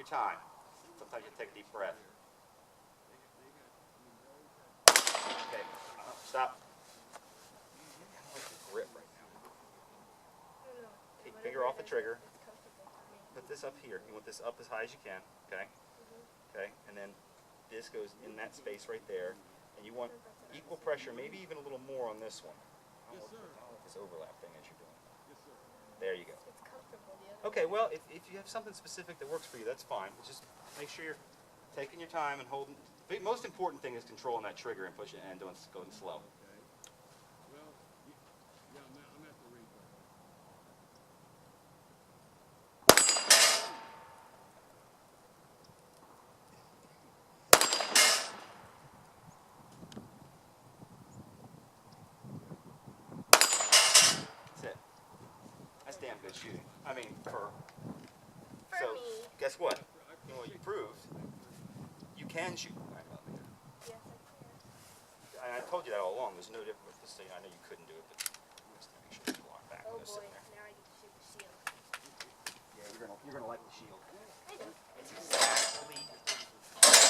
your time. Sometimes you take a deep breath. Okay, stop. I like the grip right now. Take your finger off the trigger. Put this up here. You want this up as high as you can, okay? Okay, and then this goes in that space right there. And you want equal pressure, maybe even a little more on this one. I don't know what this overlap thing is you're doing. There you go. It's comfortable. Okay, well, if you have something specific that works for you, that's fine. Just make sure you're taking your time and holding. The most important thing is controlling that trigger and pushing and going slow. That's it. That's damn good shooting. I mean, For so me. guess what? You know what you proved? You can shoot. Yes, I can. I told you that all along. There's no difference with this thing. I know you couldn't do it, but just to make sure you block back. Oh with this boy, in there. now I get to shoot the shield. Yeah, you're gonna like the shield. I know. It's exactly.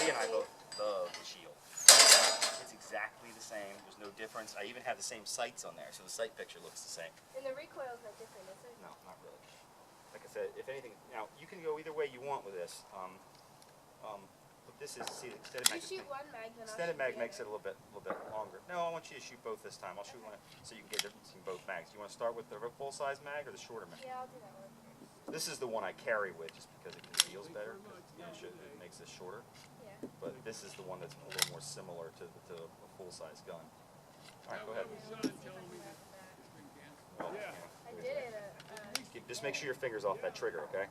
Lee and I both love the shield. It's exactly the same. There's no difference. I even have the same sights on there, so the sight picture looks the same. And the recoil's not different, is it? No, not really. Like I said, if anything, now you can go either way you want with this. But this is, see, extended mag. You shoot one mag, then Extended I'll shoot mag makes it a little bit longer. No, I want you to shoot both this time. I'll shoot one so you can get difference between both mags. You want to start with the full size mag or the shorter mag? Yeah, I'll do that one. This is the one I carry with just because it conceals better. It makes this shorter. Yeah. But this is the one that's a little more similar to a full-size gun. All right, go ahead. Well, I did it. just make sure your finger's off that trigger, okay?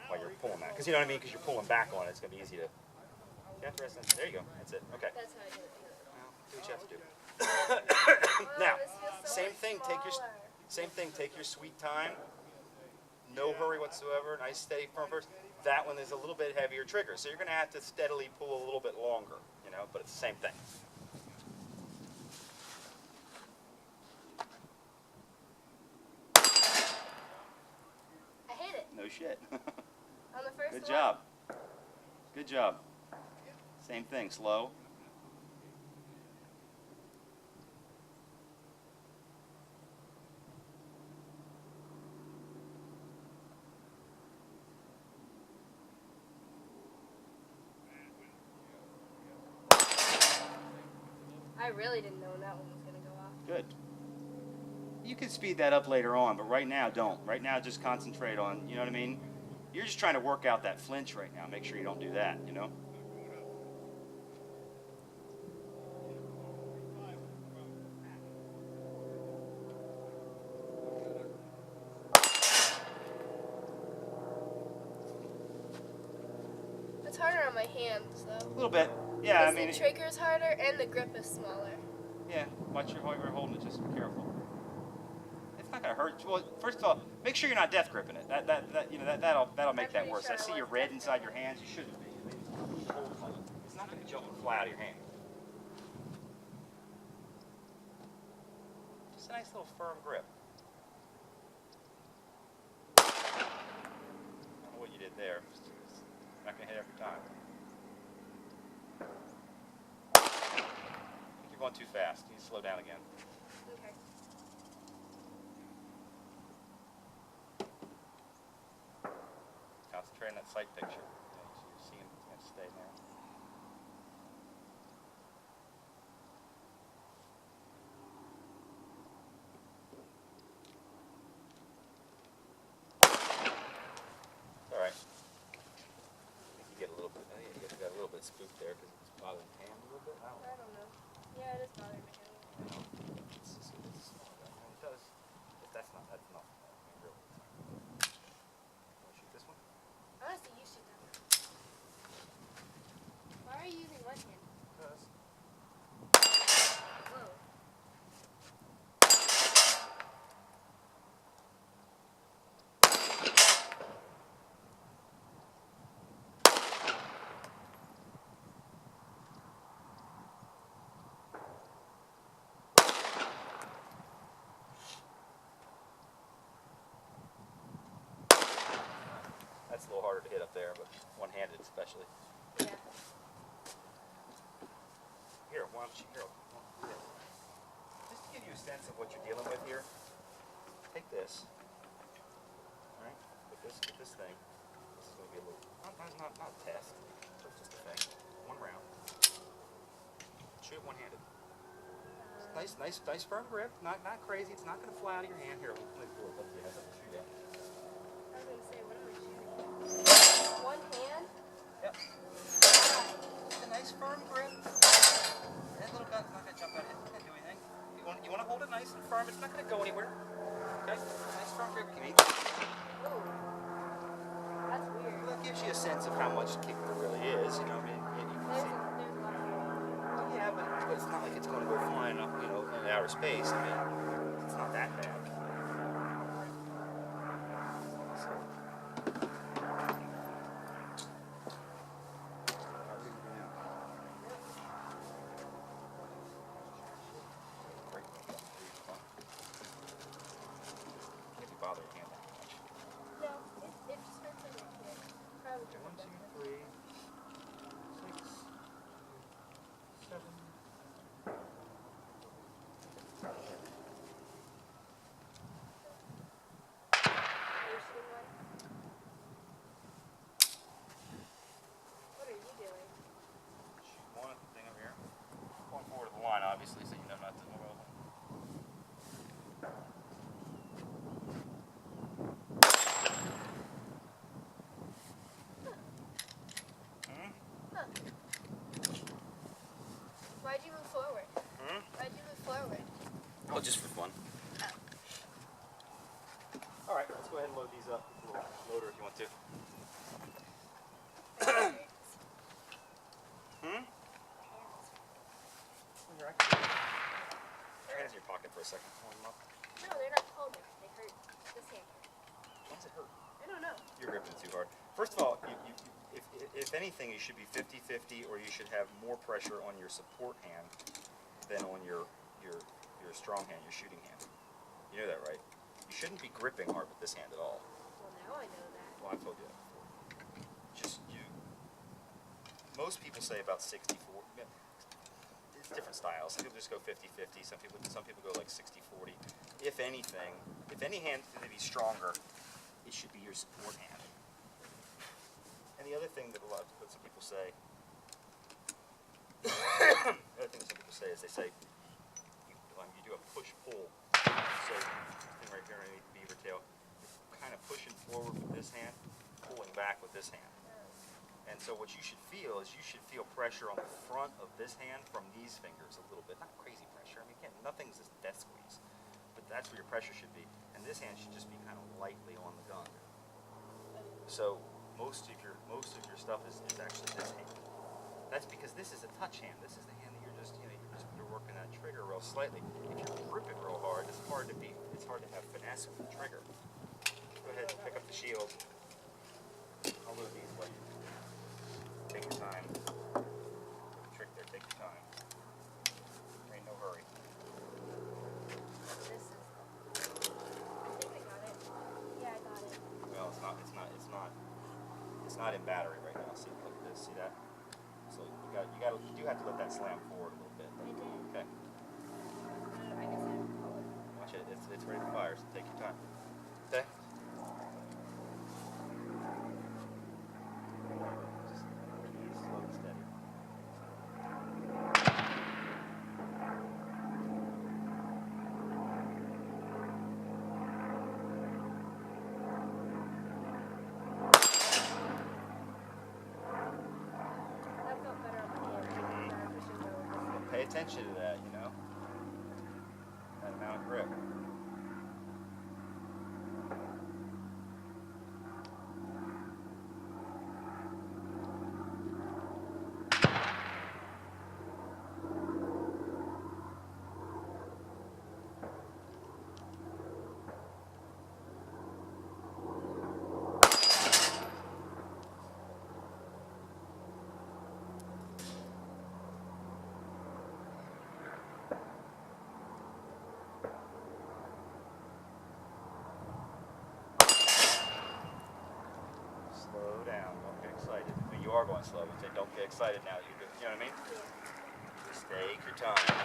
While you're pulling that. Because you know what I mean? Because you're pulling back on it, it's going to be easy to... You have to rest on. There you go. That's it. Okay. That's how I do it. Well, do what you have to do. Oh, Now, this feels so same much thing. smaller. Same thing. Take your sweet time. No hurry whatsoever. Nice, steady, firm first. That one is a little bit heavier trigger, so you're going to have to steadily pull a little bit longer, you know. But it's the same thing. I hit it. No shit. On the first Good one. job. Good job. Same thing. Slow. I really didn't know when that one was going to go off. Good. You can speed that up later on, but right now don't. Right now just concentrate on, you know what I mean? You're just trying to work out that flinch right now. Make sure you don't do that, you know? It's harder on my hands, though. A little bit. Yeah, I Because mean... the trigger's harder and the grip is smaller. Yeah, watch your, how you're holding it. Just be careful. It's not gonna hurt. Well, first of all, make sure you're not death gripping it. That'll make that worse. I see your red inside your hands. You shouldn't be. It's not gonna jump and fly out of your hand. Just a nice little firm grip. I don't know what you did there. It's not gonna hit every time. You're going too fast. You need to slow down again. Okay. Concentrate on that sight picture. You're seeing it's going to stay there. All right. I think you get a little bit. I think you got a little bit spooked there because it's bothering your hand a little bit. I don't I don't know. Yeah, it is bothering my hand. know. It's just a small gun. I mean, it does. But that's not. That's not. I mean, really. Want to shoot this one? Honestly, you shoot that one. Why are you using one hand? Because. Whoa. a little harder to hit up there, but one-handed especially. Yeah. Here, why don't you, here, just to give you a sense of what you're dealing with here, take this, all right, with this thing, this is going to be a little, not a test, but just a thing, one round, shoot it one-handed. Nice firm grip, not crazy, it's not going to fly out of your hand. Here, let me pull it up, you have something to shoot at. I was gonna say, what am I shooting? One hand? Yep. It's a nice firm grip. That little gun's not going to jump out. It's not going to do anything. You want to hold it nice and firm. It's not going to go anywhere. Okay? Nice firm grip. Give me. Ooh. That's weird. Well, that gives you a sense of how much kick there really is. You know, I mean, you can There's see. a lot of Well, yeah, but it's not like it's going to go flying up, you know, in outer space. I mean, it's not that bad. Bother your hand that much. No, it just hurts when you're a kid. Probably Okay, 1, 2, 3, 6, 7. You're shooting one? What are you doing? Shoot one thing over here. Going forward to the line, obviously, so you know not to move over. Huh. Why'd you move forward? Why'd you move forward? Oh, just for fun. All right, let's go ahead and load these up with a little loader if you want to. Your hands in your pocket for a second. Hold them up. No, they're not cold. They hurt. This hand. Why does it hurt? I don't know. You're gripping too hard. First of all, if anything, you should be 50-50, or you should have more pressure on your support hand than on your strong hand, your shooting hand. You know that, right? You shouldn't be gripping hard with this hand at all. Well, now I know that. Well, I told you that before. Just you. Most people say about 60-40. It's different styles. Some people just go 50-50. Some people go like 60-40. If anything, if any hand's going to be stronger, it should be your support hand. And the other thing that some people say, is they say you do a push-pull. So this thing right here underneath the beaver tail, you're kind of pushing forward with this hand, pulling back with this hand. And so what you should feel is you should feel pressure on the front of this hand from these fingers a little bit. Not crazy pressure. I mean, again, nothing's this death squeeze. But that's where your pressure should be. And this hand should just be kind of lightly on the gun. So most of your stuff is actually this hand. That's because this is a touch hand. This is the hand that you're just, you're working that trigger real slightly. If you're gripping real hard, it's hard to have finesse with the trigger. Go ahead and pick up the shield. I'll load these for you. Take your time. Trick there, take your time. There ain't no hurry. This is. I think I got it. Yeah, I got it. Well, it's not in battery right now. See, look at this. See that? So you do have to let that slam forward a little bit. I did. Okay. I guess I don't call it. Watch it. It's ready to fire. So take your time. Okay. Just slow and steady. That felt better on my hand. Pushing forward. Pay attention to that, that amount of grip. you are going slow. But don't get excited now. You're good. You know what I mean? Yeah. Just take your time.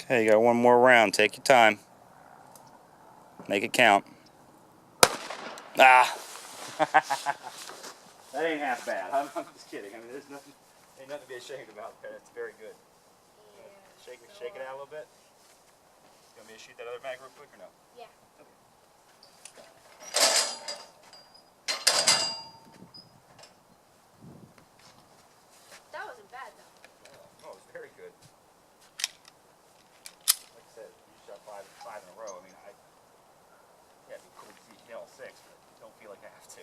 Okay, you got one more round. Take your time. Make it count. Ah! That ain't half bad. I'm just kidding. I mean, there's nothing, ain't nothing to be ashamed about there. It's very good. Yeah. Shake it out a little bit. You want me to shoot that other mag real quick or no? Yeah. That wasn't bad though. Oh, it was very good. Like I said, you shot five in a row. I mean, yeah, it'd be cool to see you hit all six, but don't feel like I have to.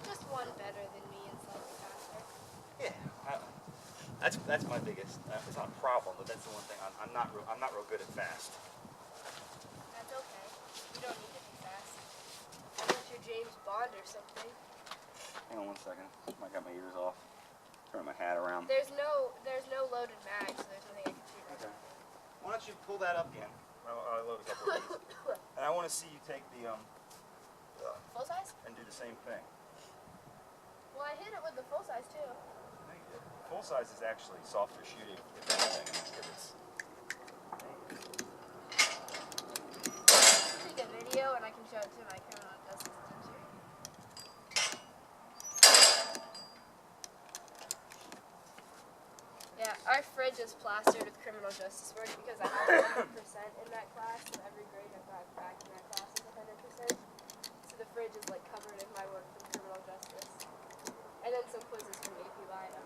Just one better than me and slightly faster. Yeah, that's my biggest. It's not a problem, but that's the one thing I'm not real good at fast. That's okay. You don't need to be fast. Unless you're James Bond or something. Hang on 1 second. I got my ears off. Turn my hat around. There's no loaded mag, so there's nothing I can shoot right Okay. now. Why don't you pull that up again? I'll load a couple of these. And I want to see you take the Full size? and do the same thing. Well, I hit it with the full size too. No, you did. Full size is actually softer shooting, if anything, because it's. Take a video and I can show it to my criminal justice teacher. Yeah, our fridge is plastered with criminal justice work because I have 100% in that class, so every grade I brought back in that class is 100%. So the fridge is like covered in my work from criminal justice. And then some quizzes from AP Bio. You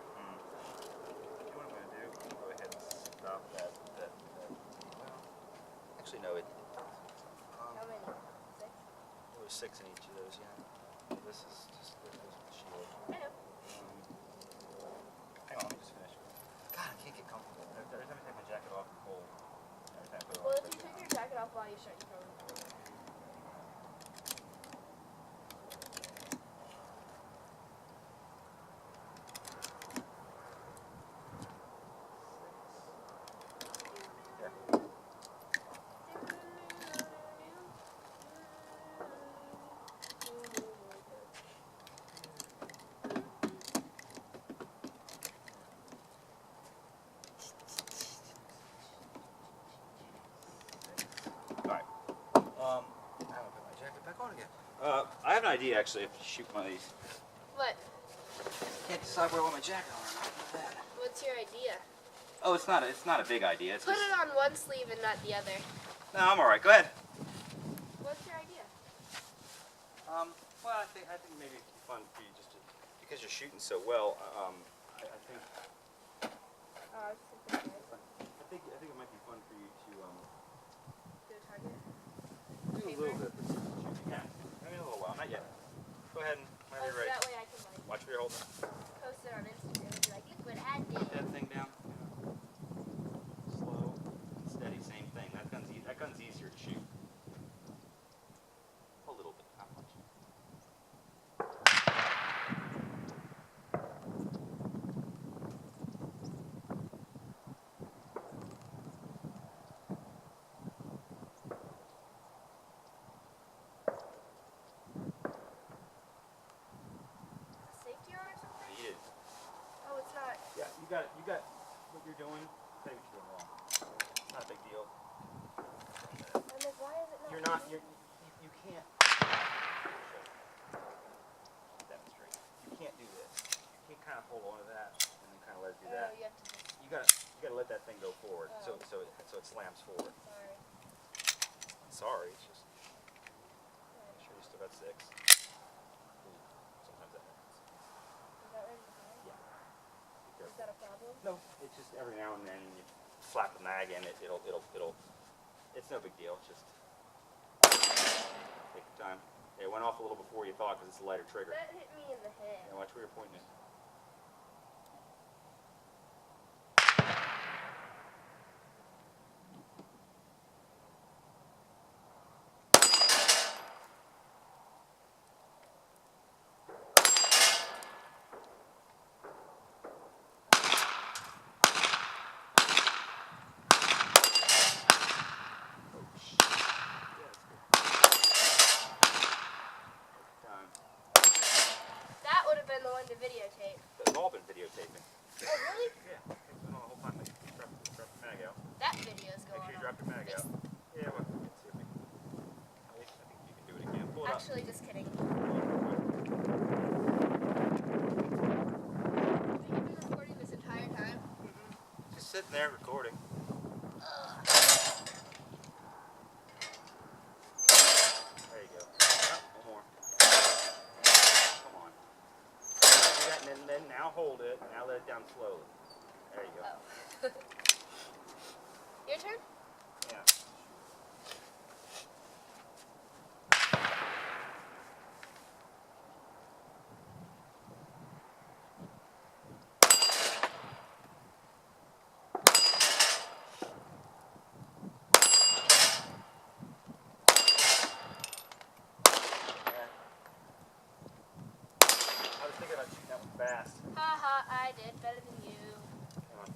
know what I'm going to do? I'm going to go ahead and stop that. Well, actually, no, it. How many? 6? There was 6 in each of those, yeah. This is just the shield. I know. Hang on, let me just finish. God, I can't get comfortable. Every time I take my jacket off, I'm cold. Every time I put it on, Well, if it's you like- take your jacket off while you shut your phone. Alright. I haven't put my jacket back on again. I have an idea actually if you shoot one of these. What? Can't decide where I want my jacket on or not. Look at that. What's your idea? Oh, it's not a big idea. It's Put just, it on one sleeve and not the other. no, I'm alright. Go ahead. What's your idea? Well, I think maybe it'd be fun for you just to, because you're shooting so well. I think Oh, it's super nice. I think it might be fun for you to Do a target. do a little bit. Yeah, maybe a little while. Not yet. Go ahead and Oh, whenever so you're ready. that way I can like Watch where you're holding. post it on Instagram and be like, look what I Put did. that thing down. Slow, and steady. Same thing. That gun's easier to shoot. A little bit, not much. do that. You have to just... You gotta let that thing go forward, so it slams forward. Sorry. Sorry, it's just. Make sure you still got 6. Sometimes that happens. Is that ready to go? Yeah. Is that a problem? No, it's just every now and then you slap the mag in, it'll. It's no big deal. It's just take your time. It went off a little before you thought because it's a lighter trigger. That hit me in the head. Yeah, watch where you're pointing it. That would have been the one to videotape. They've all been videotaping. Oh, really? Yeah. It's been on the whole time. Like, drop the mag out. That video's going on. Make sure you drop your mag out. Yeah, well, let's see if we can. I think you can do it again. Pull it Actually, just kidding. up. Have you been recording this entire time? Just sitting there recording. There you go. Oh, one more. Come on. Do that, and then now hold it. Now let it down slowly. There you go. Oh. Your turn? Yeah. I was thinking about shooting that one fast. Haha, I did better than you. Come on.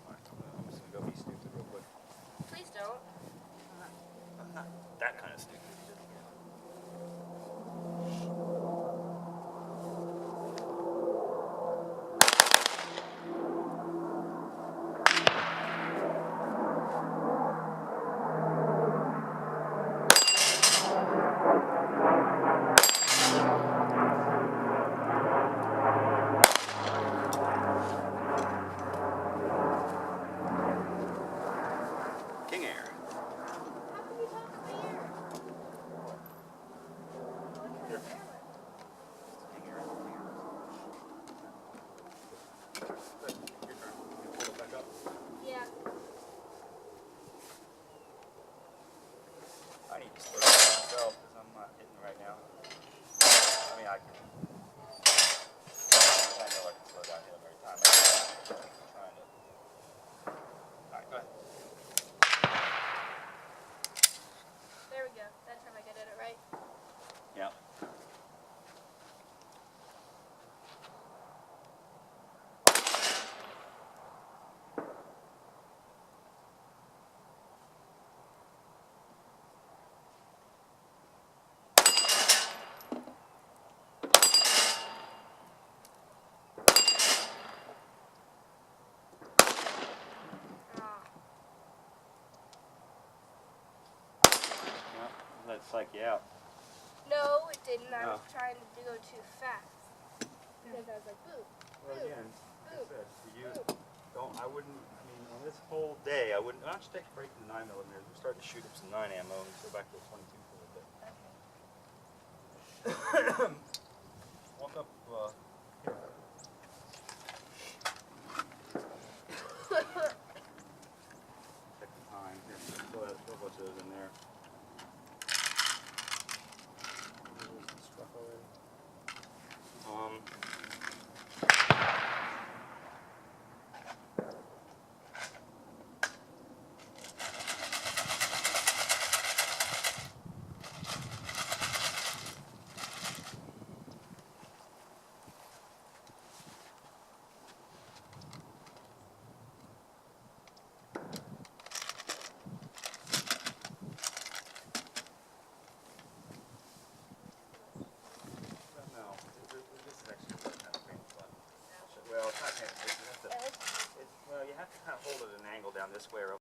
Alright, I'm just gonna go be stupid real quick. Please don't. I'm not that kind of stupid. King Air. How can you talk in my ear? Here. King Air. Good. Your turn. You pull it back up. Yeah. I need to slow down myself because I'm not hitting right now. I mean, I can. I know I can slow down here every time. I'm trying to. Alright, go ahead. There we go. That time I did it right. Yeah. Ah. Yeah. Let it psych you out. No, it didn't. I No. was trying to go too fast. Because I was like, boop. Well, Boop. again, like I Boop. said, you Boop. don't. I wouldn't. I mean, on this whole day, I wouldn't. Why don't you take a break from the 9mm? We're starting to shoot up some 9 ammo and go back to the 22 for a little bit. Okay. Walk up. Check the time. Here, throw a bunch of those in there. Struck already. No, this is actually kind of painful. Well, it's not painful. Well, you have to kind of hold it at an angle down this way, or